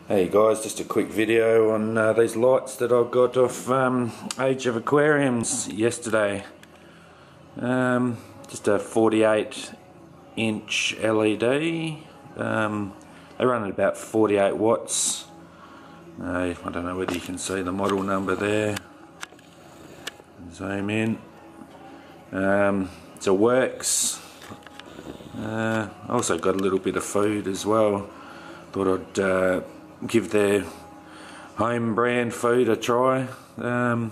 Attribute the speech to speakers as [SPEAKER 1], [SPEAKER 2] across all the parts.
[SPEAKER 1] Hey guys, just a quick video on these lights that I got off Age of Aquariums yesterday. Just a 48-inch LED. They run at about 48 watts. I don't know whether you can see the model number there. Zoom in. It's a Worx. Also got a little bit of food as well. Thought I'd give their home brand food a try, though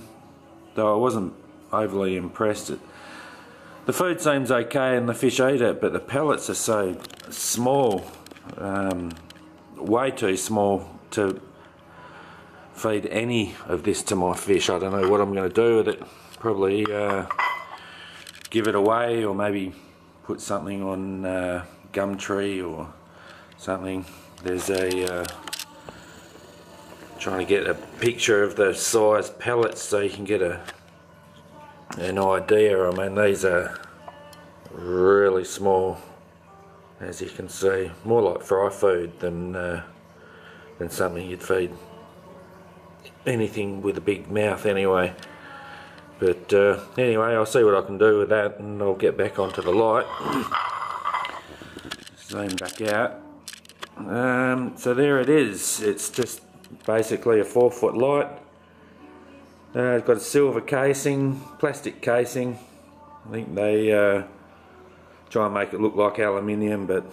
[SPEAKER 1] I wasn't overly impressed. The food seems okay and the fish ate it, but the pellets are so small, way too small to feed any of this to my fish. I don't know what I'm going to do with it. Probably give it away, or maybe put something on Gumtree or something. There's a trying to get a picture of the size pellets so you can get an idea. I mean, these are really small, as you can see, more like fry food than something you'd feed anything with a big mouth anyway. But anyway, I'll see what I can do with that, and I'll get back onto the light. Zoom back out. So there it is. It's just basically a 4-foot light. It's got a silver casing, plastic casing. I think they try and make it look like aluminium, but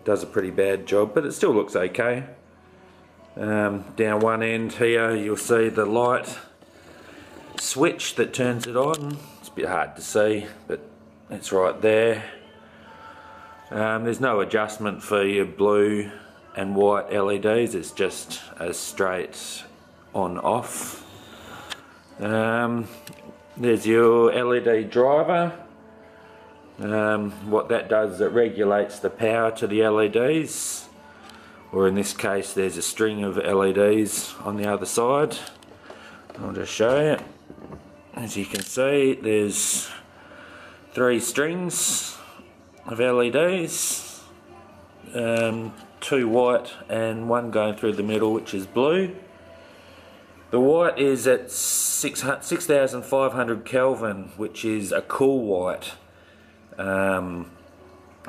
[SPEAKER 1] does a pretty bad job, but it still looks okay. Down one end here you'll see the light switch that turns it on. It's a bit hard to see, but it's right there. There's no adjustment for your blue and white LEDs, it's just a straight on off. There's your LED driver. What that does is it regulates the power to the LEDs, or in this case there's a string of LEDs on the other side. I'll just show you. As you can see, there's 3 strings of LEDs, 2 white and 1 going through the middle, which is blue. The white is at 6,500 Kelvin, which is a cool white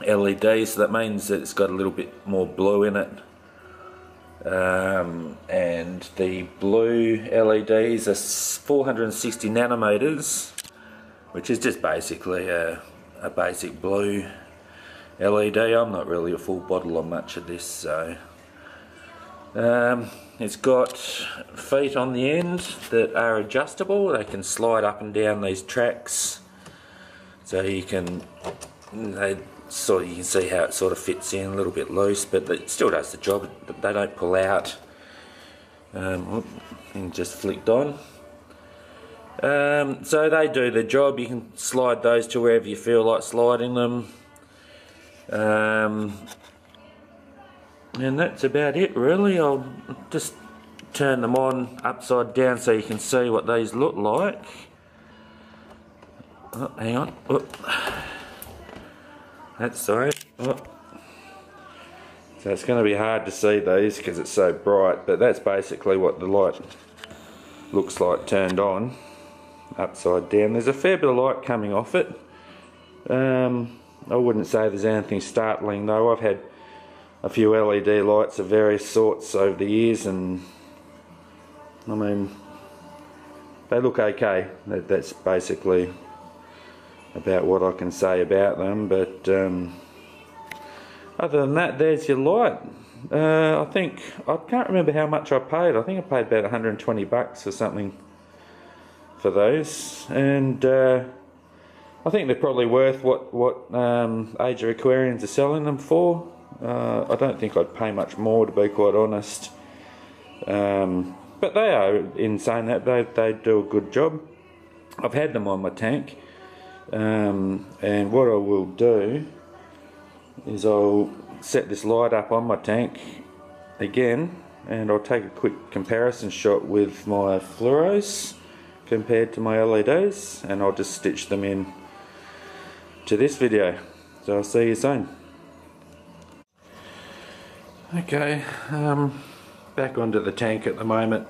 [SPEAKER 1] LED, so that means that it's got a little bit more blue in it. And the blue LEDs are 460 nanometers, which is just basically a basic blue LED. I'm not really a full bottle on much of this, so it's got feet on the end that are adjustable. They can slide up and down these tracks, so you can you can see how it sort of fits in a little bit loose, but it still does the job. They don't pull out. And just flicked on. So they do the job. You can slide those to wherever you feel like sliding them. And that's about it really. I'll just turn them on upside down so you can see what these look like. Oh, hang on. Oh. That's sorry. Oh. So it's going to be hard to see these because it's so bright, but that's basically what the light looks like turned on upside down. There's a fair bit of light coming off it. I wouldn't say there's anything startling though. I've had a few LED lights of various sorts over the years, and I mean, they look okay. That's basically about what I can say about them, but other than that, there's your light. I can't remember how much I paid. I think I paid about 120 bucks or something for those, and I think they're probably worth what Age of Aquariums are selling them for. I don't think I'd pay much more, to be quite honest, but they are, in saying that, they do a good job. I've had them on my tank, and what I will do is I'll set this light up on my tank again, and I'll take a quick comparison shot with my fluoros compared to my LEDs, and I'll just stitch them in to this video. So I'll see you soon. Okay, back onto the tank at the moment.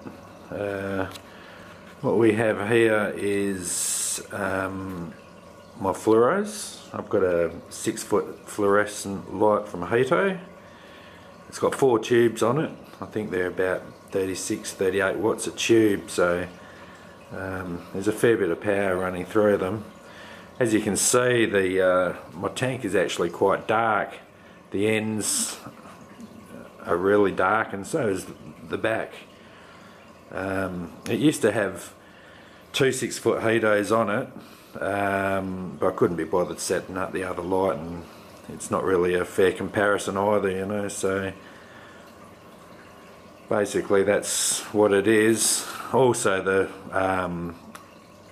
[SPEAKER 1] What we have here is my fluoros. I've got a 6-foot fluorescent light from Hito. It's got 4 tubes on it. I think they're about 36-38 watts a tube, so there's a fair bit of power running through them. As you can see, my tank is actually quite dark. The ends are really dark, and so is the back. It used to have 2 6-foot Hitos on it, but I couldn't be bothered setting up the other light, and it's not really a fair comparison either, you know. So basically that's what it is. Also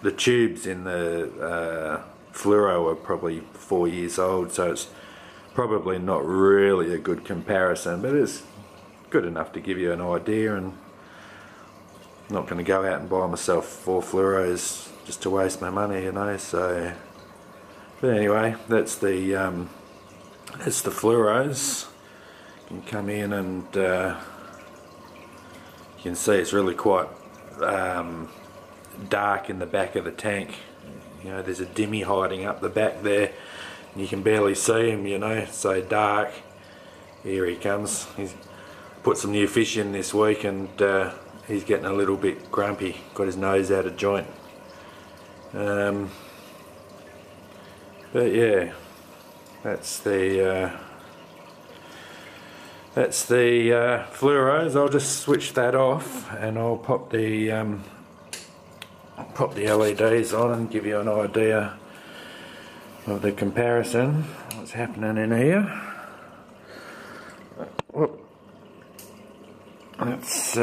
[SPEAKER 1] the tubes in the fluoro are probably 4 years old, so it's probably not really a good comparison, but it's good enough to give you an idea. And I'm not going to go out and buy myself 4 fluoros just to waste my money, you know. So, but anyway, that's the fluoros. You can come in and you can see it's really quite dark in the back of the tank. You know, there's a dimmy hiding up the back there. You can barely see him, you know, it's so dark. Here he comes. He's put some new fish in this week, and he's getting a little bit grumpy. Got his nose out of joint. But yeah, that's the fluoros. I'll just switch that off, and I'll pop the LEDs on and give you an idea of the comparison. What's happening in here? Whoop. That's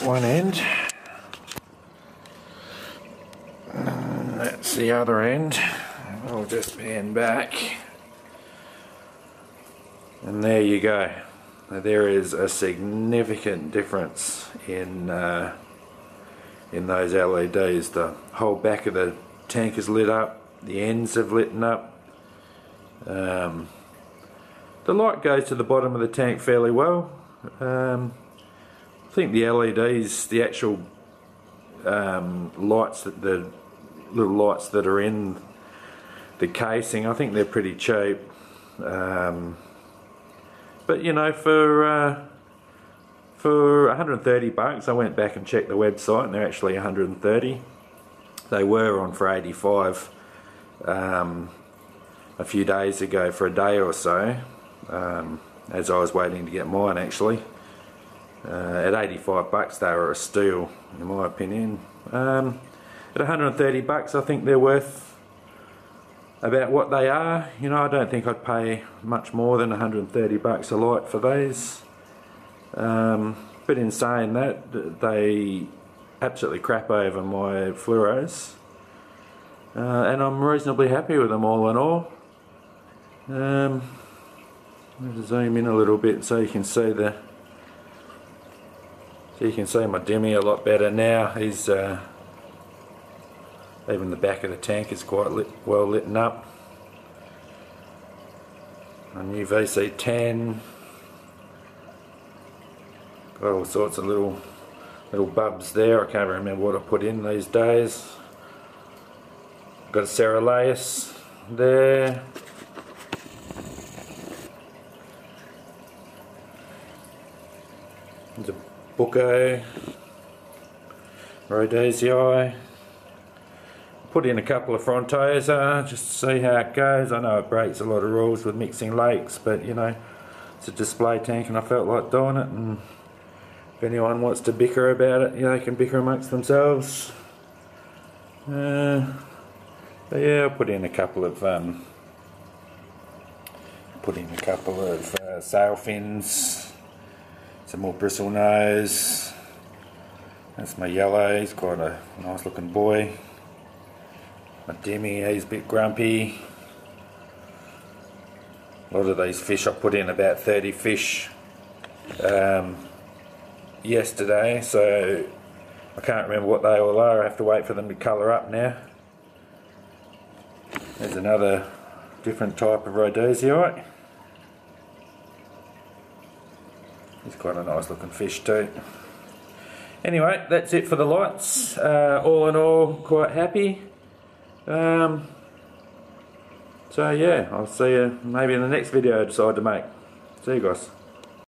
[SPEAKER 1] one end, and that's the other end. I'll just pan back, and there you go. Now, there is a significant difference in those LEDs. The whole back of the tank is lit up, the ends have lit up. The light goes to the bottom of the tank fairly well. I think the LEDs, the actual lights, the little lights that are in the casing, I think they're pretty cheap. But you know, for $130, I went back and checked the website, and they're actually $130. They were on for $85 a few days ago for a day or so, as I was waiting to get mine actually. At $85 they were a steal in my opinion. At $130 I think they're worth about what they are. You know, I don't think I'd pay much more than $130 a light for these. But in saying that, they absolutely crap over my fluoros, and I'm reasonably happy with them all in all. I'll zoom in a little bit so you can see my dimmy a lot better now. He's even the back of the tank is quite well lit up. A new VC10. Got all sorts of little bubs there. I can't remember what I put in these days. Got a Cerulaeus there. There's a Bucco Rhodesii. Put in a couple of Frontosa just to see how it goes. I know it breaks a lot of rules with mixing lakes, but you know, it's a display tank and I felt like doing it, and if anyone wants to bicker about it, you know, they can bicker amongst themselves. But yeah, I put in a couple of sail fins, some more bristle nose. That's my yellow. He's quite a nice looking boy. My Demi, he's a bit grumpy. A lot of these fish, I put in about 30 fish yesterday, so I can't remember what they all are. I have to wait for them to colour up now. There's another different type of Rhodesii. He's quite a nice looking fish too. Anyway, that's it for the lights. All in all, quite happy. So yeah, I'll see you maybe in the next video I decide to make. See you guys.